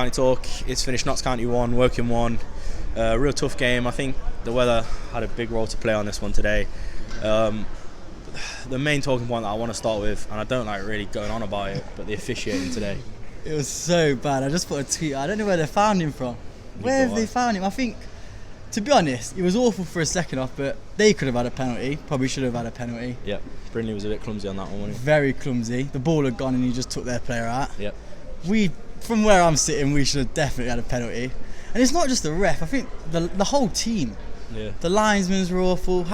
County Talk. It's finished Notts County 1, Woking 1. Real tough game. I think the weather had a big role to play on this one today. The main talking point that I want to start with, and I don't like really going on about it, but the officiating today. It was so bad. I just put a tweet. I don't know where they found him from. Where have they found him? I think, to be honest, it was awful for a second off, but they could have had a penalty. Probably should have had a penalty. Yep. Brindley was a bit clumsy on that one, wasn't he? Very clumsy. The ball had gone and he just took their player out. Yep. From where I'm sitting, we should have definitely had a penalty. And it's not just the ref. I think the whole team. Yeah. The linesmen were awful.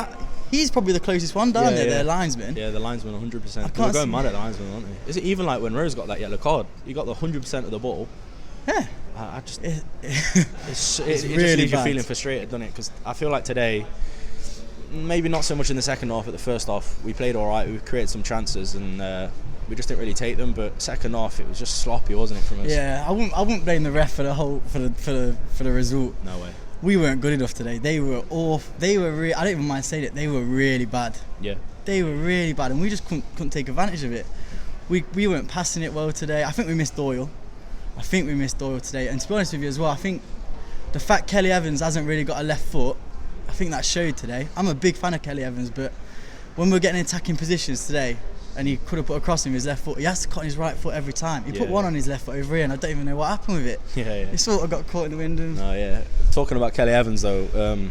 He's probably the closest one down there, their linesman. Yeah, the linesman 100%. They were going mad at the linesman, weren't they? Is it even like when Rose got that yellow card? He got the 100% of the ball. Yeah. It really just leaves you bad. feeling frustrated, doesn't it? Because I feel like today, maybe not so much in the second half, but the first half, we played all right. We created some chances and we just didn't really take them. But second half, it was just sloppy, wasn't it, from us? Yeah, I wouldn't blame the ref for the result. No way. We weren't good enough today. They were awful. They were I don't even mind saying it. They were really bad. Yeah. They were really bad, and we just couldn't take advantage of it. We weren't passing it well today. I think we missed Doyle. today. And to be honest with you as well, I think the fact Kelly Evans hasn't really got a left foot, I think that showed today. I'm a big fan of Kelly Evans, but when we're getting attacking positions today, and he could have put a cross in his left foot, he has to cut on his right foot every time. He put one on his left foot over here, and I don't even know what happened with it. Yeah. It sort of got caught in the wind. Oh yeah. Talking about Kelly Evans though,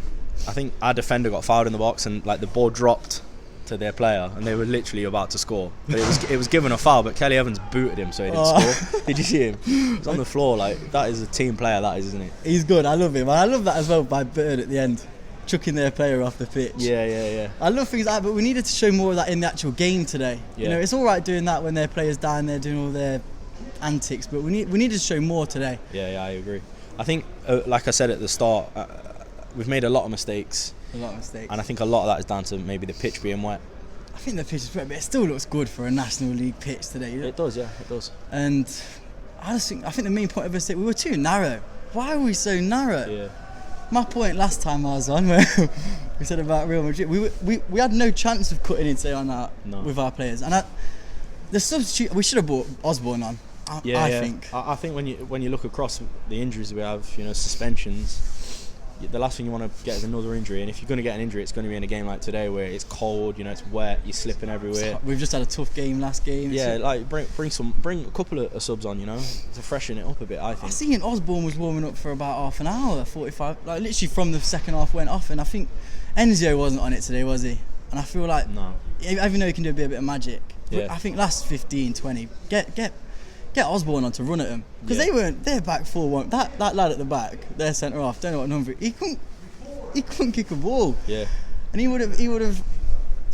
I think our defender got fouled in the box, and like the ball dropped to their player, and they were literally about to score. But it was given a foul, but Kelly Evans booted him, so he didn't score. Did you see him? He was on the floor. Like, that is a team player, that is, isn't it? He's good. I love him. I love that as well by Bird at the end, chucking their player off the pitch. Yeah. I love things like that, but we needed to show more of that in the actual game today. Yeah. You know, it's all right doing that when their players down there doing all their antics, but we needed to show more today. Yeah, I agree. I think, like I said at the start, we've made a lot of mistakes. And I think a lot of that is down to maybe the pitch being wet. I think the pitch is wet, but it still looks good for a National League pitch today. It does, yeah, it does. And I think the main point of us is we were too narrow. Why were we so narrow? Yeah. My point last time I was on, where we said about Real Madrid, we had no chance of cutting into on that with our players. And the substitute, we should have brought Osborne on. I think. I think when you look across the injuries we have, suspensions, the last thing you want to get is another injury. And if you're going to get an injury, it's going to be in a game like today where it's cold, it's wet, you're slipping everywhere. We've just had a tough game last game. Yeah, like bring a couple of subs on, to freshen it up a bit. I think. I seen Osborne was warming up for about half an hour, 45, like literally from the second half went off, and I think Enzio wasn't on it today, was he? And I feel like, even though he can do a bit of magic, but I think last 15, 20, get Osborne on to run at him, because their back four that lad at the back, their centre half, don't know what number, he couldn't kick a ball. Yeah. And he'd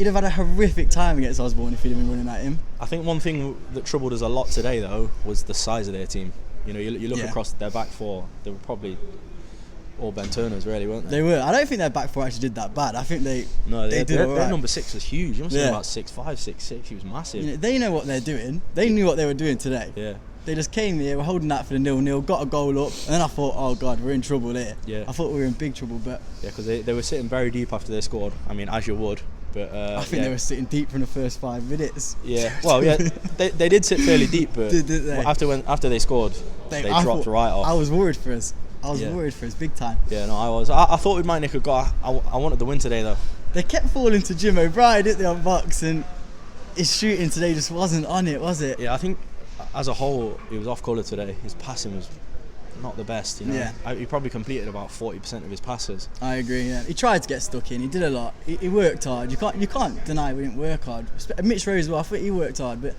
have had a horrific time against Osborne if he'd have been running at him. I think one thing that troubled us a lot today though was the size of their team. You look across their back four, they were probably all Ben Turners, really, weren't they? They were. I don't think their back four actually did that bad. I think they did their all right. number 6 was huge. He must have been about 6'5", 6'6". He was massive. They know what they're doing. They knew what they were doing today. Yeah. They just came here, were holding that for the 0-0, got a goal up, and then I thought, oh God, we're in trouble here. Yeah. I thought we were in big trouble, but yeah, because they were sitting very deep after they scored. I mean, as you would. But I think they were sitting deep from the first 5 minutes. Yeah. Well, yeah, they did sit fairly deep, but did they? After they scored, they dropped right off. I was worried for us. Worried for us big time. Yeah, no, I was. I thought we might nick a goal. I wanted the win today though. They kept falling to Jim O'Brien, didn't they, on box, and his shooting today just wasn't on it, was it? Yeah, I think as a whole he was off colour today. His passing was not the best, Yeah. He probably completed about 40% of his passes. I agree. Yeah, he tried to get stuck in. He did a lot. He worked hard. You can't deny we didn't work hard. Mitch Rose as well. I thought he worked hard, but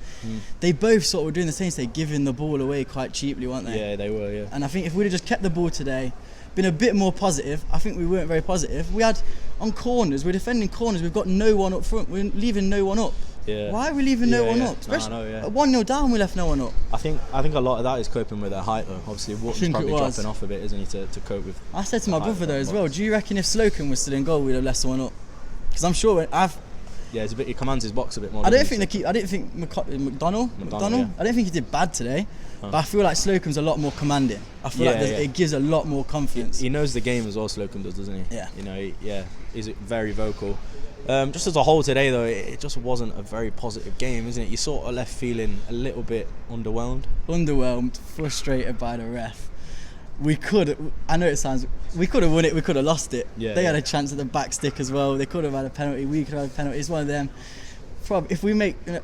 they both sort of were doing the same thing, giving the ball away quite cheaply, weren't they? Yeah, they were. Yeah. And I think if we'd have just kept the ball today, been a bit more positive. I think we weren't very positive. We had on corners. We're defending corners. We've got no one up front. We're leaving no one up. Yeah. Why are we leaving no one up? Especially at 1-0 down, we left no one up. I think a lot of that is coping with their height though. Obviously, Wharton's probably dropping off a bit, isn't he, to cope with. I said to my brother though as well. Do you reckon if Slocum was still in goal, we'd have left someone up? Because I'm sure Yeah, it's a bit. He commands his box a bit more. I didn't think McDonald. Yeah. I don't think he did bad today, but I feel like Slocum's a lot more commanding. I feel it gives a lot more confidence. He knows the game as well. Slocum does, doesn't he? Yeah. He's very vocal. Just as a whole today though, it just wasn't a very positive game, isn't it? You sort of left feeling a little bit underwhelmed. Frustrated by the ref. we could. I know it sounds. We could have won it. We could have lost it. Yeah, They had a chance at the back stick as well. They could have had a penalty. We could have had a penalty. It's one of them. If we make, I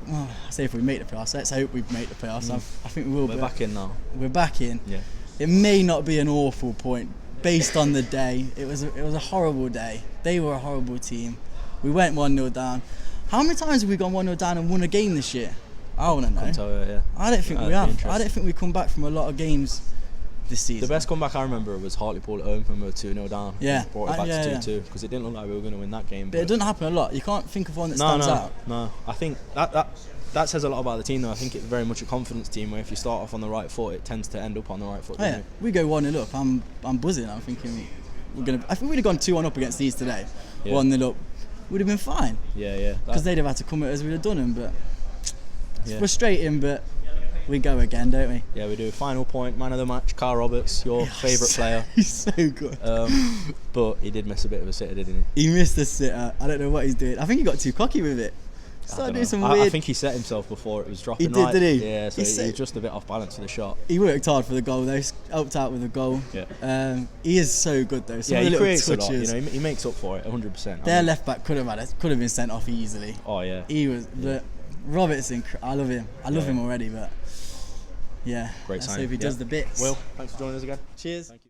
say if we make the playoffs, let's hope we make the playoffs. I think we will. We're back in now. We're back in. Yeah. It may not be an awful point based on the day. It was a horrible day. They were a horrible team. We went 1-0 down. How many times have we gone 1-0 down and won a game this year? I want to know. Couldn't tell you, yeah. I don't think we have. I don't think we come back from a lot of games this season. The best comeback I remember was Hartlepool at home when we were 2-0 down. Yeah. We brought it back to 2-2 because it didn't look like we were going to win that game. But it doesn't happen a lot. You can't think of one that stands out. No, I think that says a lot about the team though. I think it's very much a confidence team where if you start off on the right foot, it tends to end up on the right foot. Oh, yeah. We go 1-0 up. I'm buzzing. I'm thinking I think we'd have gone 2-1 up against these today. 1-0 up. Would have been fine. Yeah. Because they'd have had to come at us, we'd have done them, but it's frustrating, but we go again, don't we? Yeah, we do. Final point, man of the match, Carl Roberts, your favourite player. He's so good. But he did miss a bit of a sitter, didn't he? He missed the sitter. I don't know what he's doing. I think he got too cocky with it. Started doing some weird... I think he set himself before it was dropping. He did, right. did he? Yeah, so he was just a bit off balance for the shot. He worked hard for the goal though. He's helped out with the goal. Yeah. He is so good though. Some of the he little creates touches. a lot. You know, he makes up for it 100%. Their left back could have been sent off easily. Oh yeah. He was. But Robertson, I love him. I love him already. But yeah. Great sign. So if he does the bits. Will, thanks for joining us again. Cheers. Thank you.